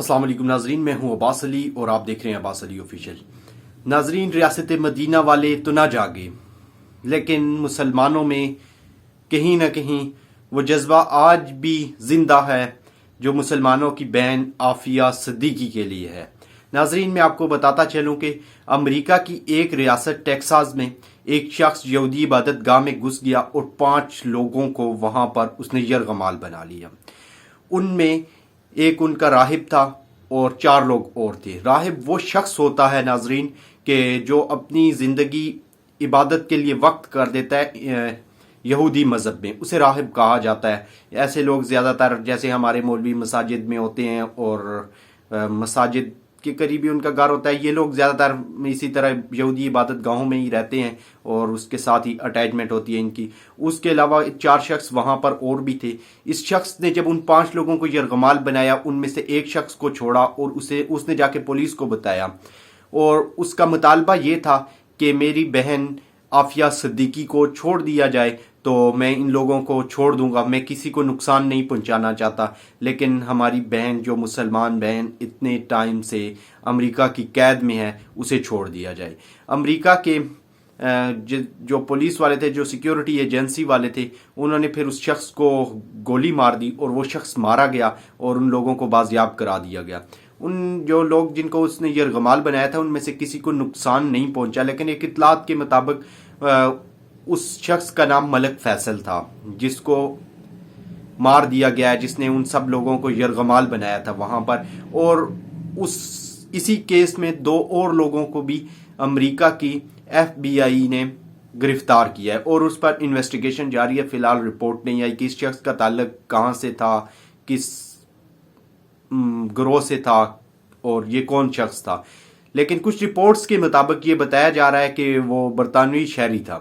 अस्सलाम वालेकुम नाजरीन, मैं हूं अब्बास अली और आप देख रहे हैं अब्बास अली ऑफिशियल। नाजरीन, रियासत मदीना वाले तो ना जागे, लेकिन मुसलमानों में कहीं ना कहीं वो जज्बा आज भी जिंदा है जो मुसलमानों की बहन आफिया सिद्दीकी के लिए है। नाजरीन, मैं आपको बताता चलूं कि अमेरिका की एक रियासत टेक्सास में एक शख्स यहूदी इबादत गाह में घुस गया और 5 लोगों को वहां पर उसने यरगमाल बना लिया। उनमें एक उनका राहिब था और 4 लोग और थे। राहिब वो शख्स होता है नाजरीन कि जो अपनी ज़िंदगी इबादत के लिए वक्त कर देता है यहूदी मज़हब में, उसे राहिब कहा जाता है। ऐसे लोग ज़्यादातर जैसे हमारे मौलवी मसाजिद में होते हैं और मसाजिद के करीबी उनका घर होता है, ये लोग ज़्यादातर इसी तरह यहूदी इबादत गाहों में ही रहते हैं और उसके साथ ही अटैचमेंट होती है इनकी। उसके अलावा 4 शख्स वहाँ पर और भी थे। इस शख्स ने जब उन 5 लोगों को यरगमाल बनाया, उनमें से एक शख्स को छोड़ा और उसने जाके पुलिस को बताया और उसका मुतालबा ये था कि मेरी बहन आफिया सिद्दीकी को छोड़ दिया जाए तो मैं इन लोगों को छोड़ दूंगा, मैं किसी को नुकसान नहीं पहुंचाना चाहता। लेकिन हमारी बहन, जो मुसलमान बहन इतने टाइम से अमेरिका की कैद में है, उसे छोड़ दिया जाए। अमेरिका के जो पुलिस वाले थे, जो सिक्योरिटी एजेंसी वाले थे, उन्होंने फिर उस शख्स को गोली मार दी और वो शख्स मारा गया और उन लोगों को बाजियाब करा दिया गया। उन जो लोग जिनको उसने यरगमाल बनाया था उनमें से किसी को नुकसान नहीं पहुंचा, लेकिन एक इतलात के मुताबिक उस शख्स का नाम मलिक फैसल था जिसको मार दिया गया है, जिसने उन सब लोगों को यरगमाल बनाया था वहां पर। और इसी केस में 2 और लोगों को भी अमेरिका की FBI ने गिरफ्तार किया है और उस पर इन्वेस्टिगेशन जारी है। फिलहाल रिपोर्ट नहीं आई कि इस शख्स का ताल्लुक कहां से था, किस गिरोह से था और ये कौन शख्स था। लेकिन कुछ रिपोर्ट्स के मुताबिक ये बताया जा रहा है कि वो बरतानवी शहरी था।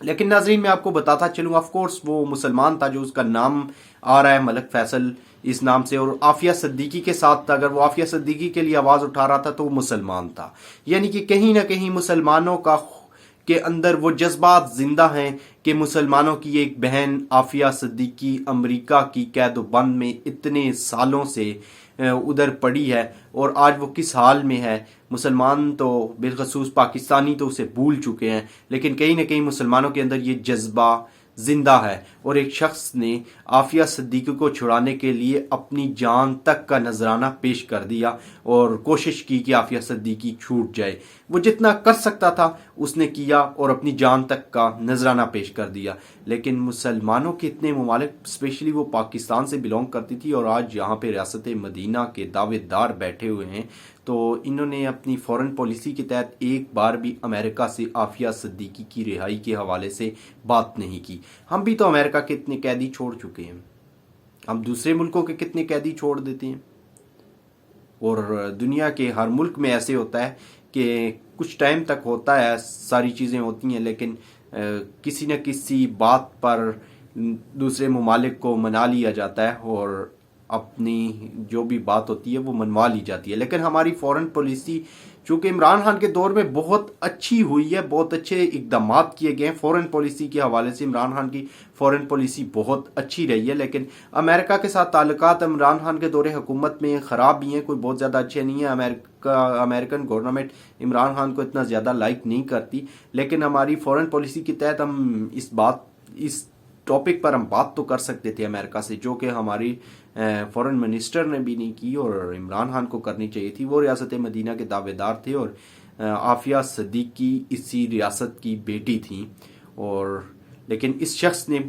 लेकिन नाजरीन, मैं आपको बताता चलूँ, ऑफ कोर्स वो मुसलमान था जो उसका नाम आ रहा है मलिक फैसल इस नाम से, और आफिया सिद्दीकी के साथ था। अगर वो आफिया सिद्दीकी के लिए आवाज उठा रहा था तो वो मुसलमान था। यानी कि कहीं ना कहीं मुसलमानों के अंदर वो जज्बात जिंदा हैं कि मुसलमानों की एक बहन आफिया सिद्दीकी अमेरिका की कैद-ओ-बंद में इतने सालों से उधर पड़ी है और आज वो किस हाल में है। मुसलमान तो बिलखसूस पाकिस्तानी तो उसे भूल चुके हैं, लेकिन कहीं ना कहीं मुसलमानों के अंदर ये जज्बा जिंदा है और एक शख्स ने आफिया सिद्दीकी को छुड़ाने के लिए अपनी जान तक का नजराना पेश कर दिया और कोशिश की कि आफिया सिद्दीकी छूट जाए। वो जितना कर सकता था उसने किया और अपनी जान तक का नजराना पेश कर दिया। लेकिन मुसलमानों के इतने ममालिक, स्पेशली वो पाकिस्तान से बिलोंग करती थी और आज यहाँ पे रियासत मदीना के दावेदार बैठे हुए हैं, तो इन्होंने अपनी फॉरेन पॉलिसी के तहत एक बार भी अमेरिका से आफिया सिद्दीकी की रिहाई के हवाले से बात नहीं की। हम भी तो अमेरिका के इतने कैदी छोड़ चुके हैं, हम दूसरे मुल्कों के कितने कैदी छोड़ देते हैं। और दुनिया के हर मुल्क में ऐसे होता है कि कुछ टाइम तक होता है, सारी चीज़ें होती हैं, लेकिन किसी न किसी बात पर दूसरे ममालिक को मना लिया जाता है और अपनी जो भी बात होती है वो मनवा ली जाती है। लेकिन हमारी फॉरेन पॉलिसी चूंकि इमरान खान के दौर में बहुत अच्छी हुई है, बहुत अच्छे इकदाम किए गए हैं फॉरेन पॉलिसी के हवाले से, इमरान खान की फॉरेन पॉलिसी बहुत अच्छी रही है। लेकिन अमेरिका के साथ ताल्लुकात इमरान खान के दौरे हुकूमत में ख़राब भी हैं, कोई बहुत ज़्यादा अच्छे नहीं है। अमेरिकन गवर्नमेंट इमरान खान को इतना ज़्यादा लाइक नहीं करती, लेकिन हमारी फॉरेन पॉलिसी के तहत हम इस टॉपिक पर हम बात तो कर सकते थे अमेरिका से, जो कि हमारी फॉरेन मिनिस्टर ने भी नहीं की और इमरान खान को करनी चाहिए थी। वो रियासत मदीना के दावेदार थे और आफिया सिद्दीकी इसी रियासत की बेटी थी। और लेकिन इस शख्स ने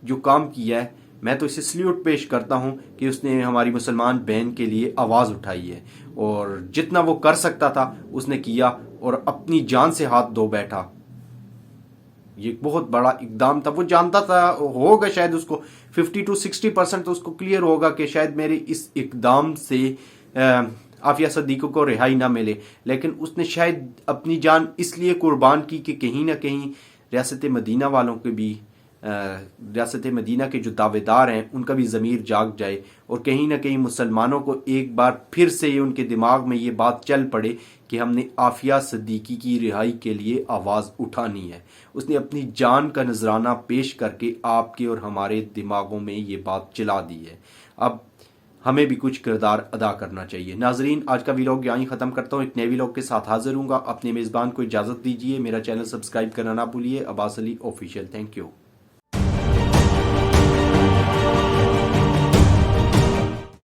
जो काम किया है, मैं तो इसे सल्यूट पेश करता हूं कि उसने हमारी मुसलमान बहन के लिए आवाज़ उठाई है और जितना वो कर सकता था उसने किया और अपनी जान से हाथ धो बैठा। ये बहुत बड़ा इकदाम था। वो जानता था होगा शायद उसको 50 to 60% तो उसको क्लियर होगा कि शायद मेरे इस इकदाम से आफिया सिद्दीकी को रिहाई ना मिले, लेकिन उसने शायद अपनी जान इसलिए कुर्बान की कि कहीं ना कहीं रियासत मदीना वालों के भी, रियासत मदीना के जो दावेदार हैं उनका भी ज़मीर जाग जाए और कहीं ना कहीं मुसलमानों को एक बार फिर से उनके दिमाग में ये बात चल पड़े कि हमने आफिया सिद्दीकी की रिहाई के लिए आवाज़ उठानी है। उसने अपनी जान का नजराना पेश करके आपके और हमारे दिमागों में ये बात चला दी है। अब ہمیں بھی کچھ کردار ادا کرنا چاہیے۔ ناظرین، آج کا ویلاگ یہیں ختم کرتا ہوں، ایک نئے ویلاگ کے ساتھ حاضر ہوں گا۔ اپنے میزبان کو اجازت دیجیے، میرا چینل سبسکرائب کرنا نہ بھولیے۔ عباس علی آفیشیل، تھینک یو۔